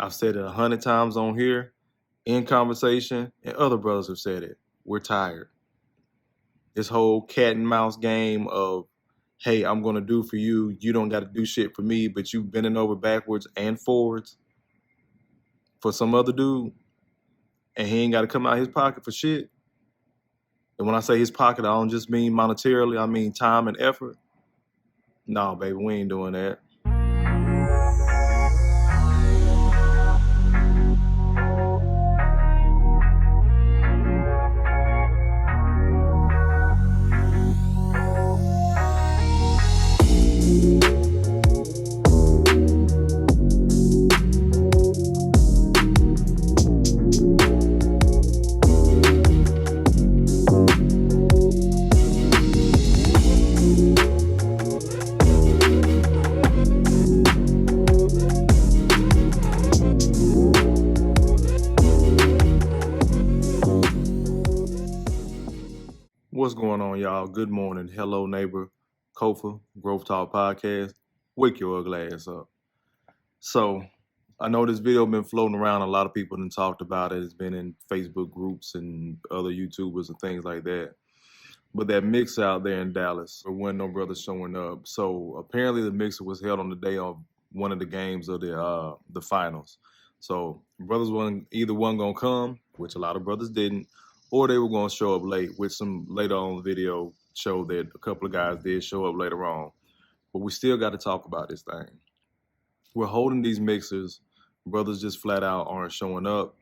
I've said it 100 times on here, in conversation, and other brothers have said it. We're tired. This whole cat and mouse game of, hey, I'm going to do for you. You don't got to do shit for me, but you bending over backwards and forwards for some other dude, and he ain't got to come out his pocket for shit. And when I say his pocket, I don't just mean monetarily. I mean time and effort. No, baby, we ain't doing that. What's going on, y'all? Good morning. Hello, neighbor. Kofa, G.R.O.W.T.H podcast. Wake your ugly ass up. So, I know this video been floating around. A lot of people have talked about it. It's been in Facebook groups and other YouTubers and things like that. But that mix out there in Dallas, there wasn't no brothers showing up. So apparently the mixer was held on the day of one of the games of the finals. So brothers wasn't either one gonna come, which a lot of brothers didn't, or they were gonna show up late, which some later on video showed that a couple of guys did show up later on. But we still got to talk about this thing. We're holding these mixers. Brothers just flat out aren't showing up,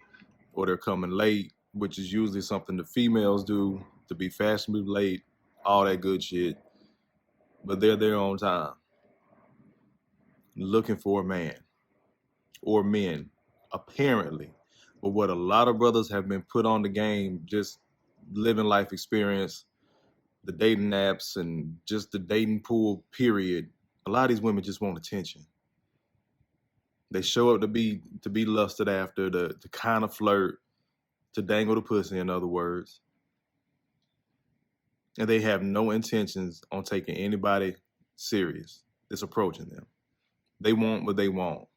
or they're coming late, which is usually something the females do, to be fashionably late, all that good shit. But they're there on time, looking for a man or men, apparently. But what a lot of brothers have been put on the game, just living life experience, the dating apps, and just the dating pool, period. A lot of these women just want attention. They show up to be lusted after, to kind of flirt, to dangle the pussy, in other words. And they have no intentions on taking anybody serious that's approaching them. They want what they want.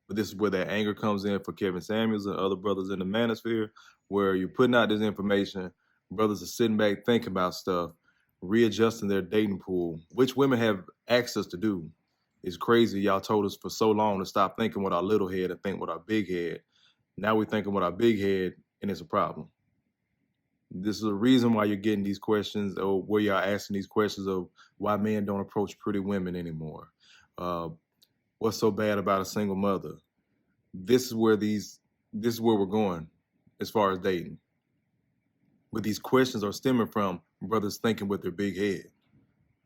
But this is where that anger comes in for Kevin Samuels and other brothers in the manosphere, where you're putting out this information, brothers are sitting back thinking about stuff, readjusting their dating pool, which women have access to do. It's crazy. Y'all told us for so long to stop thinking with our little head and think with our big head. Now we're thinking with our big head, and it's a problem. This is a reason why you're getting these questions, or where you're asking these questions of why men don't approach pretty women anymore. What's so bad about a single mother? This is where we're going as far as dating. But these questions are stemming from brothers thinking with their big head.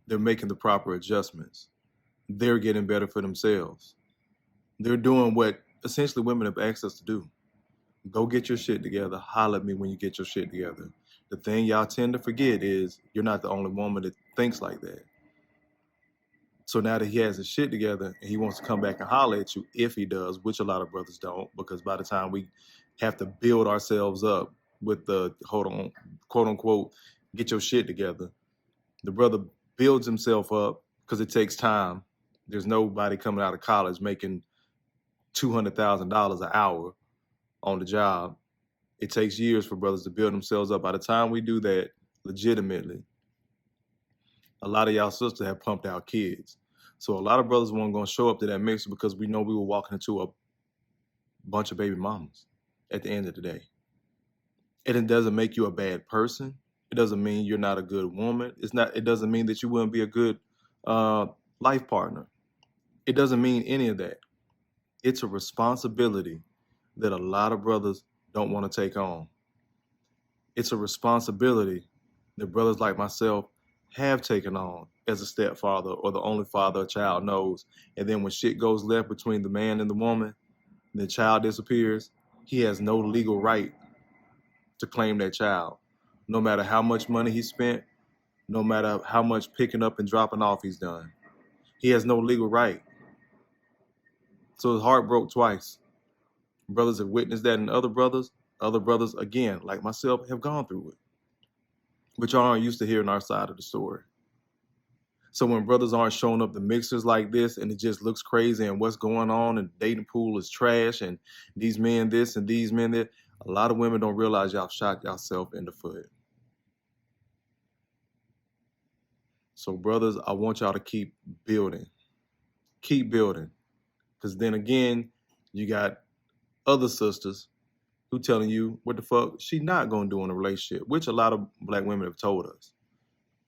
They're making the proper adjustments. They're getting better for themselves. They're doing what essentially women have asked us to do. Go get your shit together. Holler at me when you get your shit together. The thing y'all tend to forget is you're not the only woman that thinks like that. So now that he has his shit together and he wants to come back and holler at you, if he does, which a lot of brothers don't, because by the time we have to build ourselves up with the, hold on, quote unquote, get your shit together, the brother builds himself up because it takes time. There's nobody coming out of college making $200,000 an hour on the job. It takes years for brothers to build themselves up. By the time we do that legitimately, a lot of y'all sisters have pumped out kids. So a lot of brothers weren't going to show up to that mixer because we know we were walking into a bunch of baby mamas at the end of the day. And it doesn't make you a bad person. It doesn't mean you're not a good woman. It doesn't mean that you wouldn't be a good life partner. It doesn't mean any of that. It's a responsibility that a lot of brothers don't want to take on. It's a responsibility that brothers like myself have taken on as a stepfather or the only father a child knows. And then when shit goes left between the man and the woman, and the child disappears, he has no legal right to claim that child. No matter how much money he spent, no matter how much picking up and dropping off he's done, he has no legal right. So his heart broke twice. Brothers have witnessed that, and other brothers, again, like myself, have gone through it. But y'all aren't used to hearing our side of the story. So when brothers aren't showing up to mixers like this and it just looks crazy and what's going on and the dating pool is trash and these men this and these men that, a lot of women don't realize y'all shot yourself in the foot. So brothers, I want y'all to keep building. Keep building. Because then again, you got other sisters who telling you what the fuck she not going to do in a relationship, which a lot of black women have told us.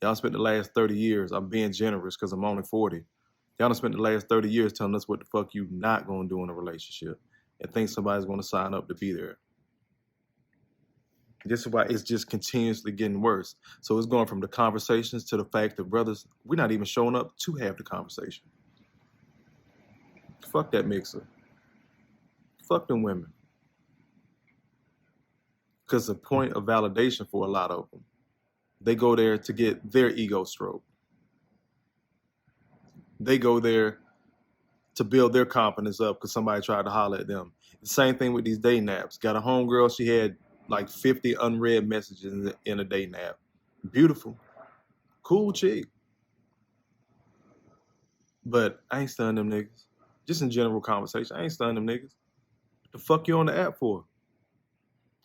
Y'all spent the last 30 years, I'm being generous because I'm only 40. Y'all done spent the last 30 years telling us what the fuck you not going to do in a relationship and think somebody's going to sign up to be there. This is why it's just continuously getting worse. So it's going from the conversations to the fact that brothers, we're not even showing up to have the conversation. Fuck that mixer. Fuck them women. Because the point of validation for a lot of them, they go there to get their ego stroked. They go there to build their confidence up because somebody tried to holler at them. The same thing with these day naps. Got a homegirl, she had like 50 unread messages in a day nap. Beautiful. Cool chick. But I ain't stunning them niggas. Just in general conversation, I ain't stunning them niggas. What the fuck you on the app for?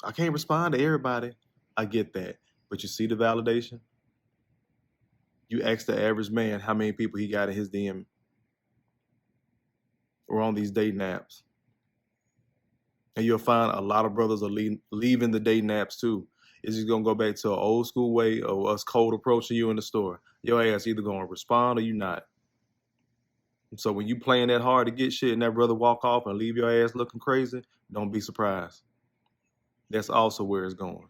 I can't respond to everybody. I get that. But you see the validation? You ask the average man how many people he got in his DM or on these dating apps. And you'll find a lot of brothers are leaving the dating apps too. It's just going to go back to an old school way of us cold approaching you in the store. Your ass either going to respond or you not. And so when you playing that hard to get shit and that brother walk off and leave your ass looking crazy, don't be surprised. That's also where it's going.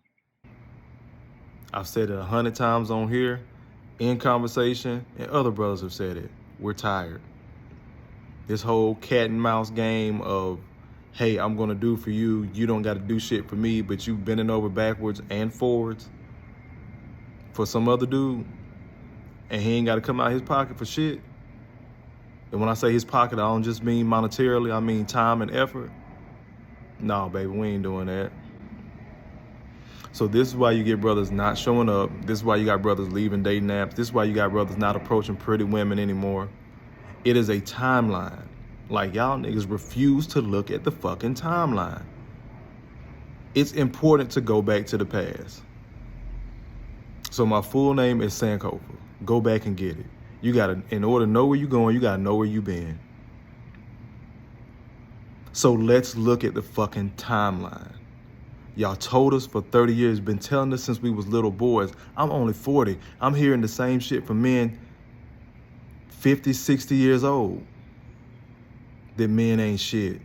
I've said it 100 times on here, in conversation, and other brothers have said it. We're tired. This whole cat and mouse game of, hey, I'm gonna do for you, you don't gotta do shit for me, but you bending over backwards and forwards for some other dude, and he ain't gotta come out his pocket for shit. And when I say his pocket, I don't just mean monetarily, I mean time and effort. No, baby, we ain't doing that. So this is why you get brothers not showing up. This is why you got brothers leaving dating apps. This is why you got brothers not approaching pretty women anymore. It is a timeline. Like, y'all niggas refuse to look at the fucking timeline. It's important to go back to the past. So my full name is Sankofa. Go back and get it. You gotta, in order to know where you're going, you gotta know where you've been. So let's look at the fucking timeline. Y'all told us for 30 years, been telling us since we was little boys. I'm only 40. I'm hearing the same shit from men 50, 60 years old. That men ain't shit.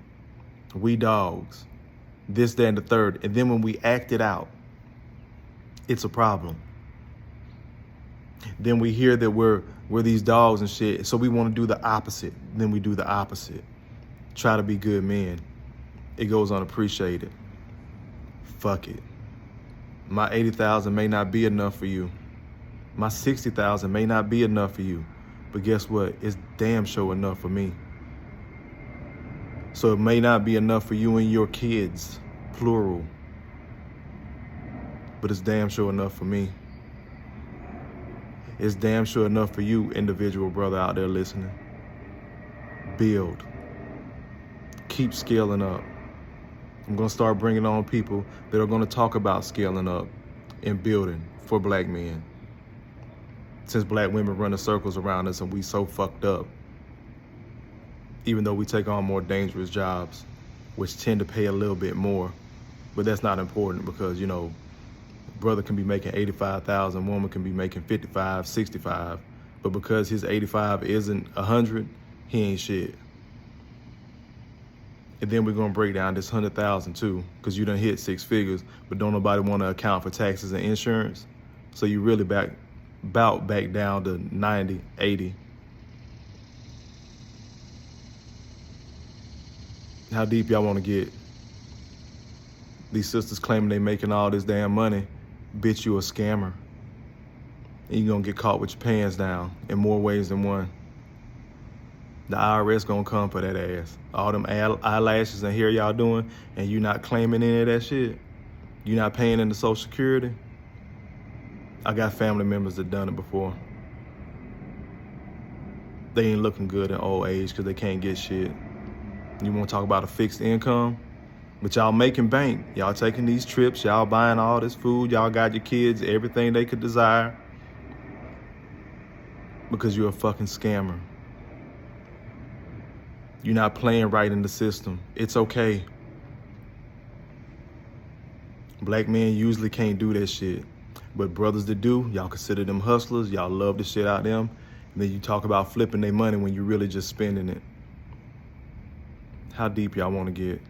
We dogs. This, that, and the third. And then when we act it out, it's a problem. Then we hear that we're these dogs and shit, so we want to do the opposite. Then we do the opposite. Try to be good men. It goes unappreciated. Fuck it. My 80,000 may not be enough for you. My 60,000 may not be enough for you. But guess what? It's damn sure enough for me. So it may not be enough for you and your kids, plural. But it's damn sure enough for me. It's damn sure enough for you, individual brother out there listening. Build. Keep scaling up. I'm going to start bringing on people that are going to talk about scaling up and building for black men. Since black women run in circles around us and we so fucked up, even though we take on more dangerous jobs, which tend to pay a little bit more, but that's not important because, you know, brother can be making 85,000, woman can be making 55, 65, but because his 85 isn't 100, he ain't shit. And then we're gonna break down this 100,000 too, because you done hit 6 figures, but don't nobody want to account for taxes and insurance. So you really back down to 90, 80. How deep y'all want to get? These sisters claiming they making all this damn money. Bitch, you a scammer. And you're gonna get caught with your pants down in more ways than one. The IRS gonna come for that ass. All them eyelashes and hair y'all doing, and you not claiming any of that shit. You not paying into Social Security. I got family members that done it before. they ain't looking good in old age because they can't get shit. You want to talk about a fixed income? But y'all making bank. Y'all taking these trips. Y'all buying all this food. Y'all got your kids everything they could desire because you're a fucking scammer. You're not playing right in the system. It's okay. Black men usually can't do that shit. But brothers that do, y'all consider them hustlers. Y'all love the shit out of them. And then you talk about flipping their money when you're really just spending it. How deep y'all want to get?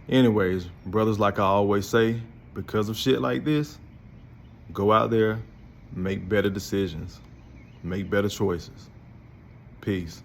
Anyways, brothers, like I always say, because of shit like this, go out there, make better decisions, make better choices. Peace.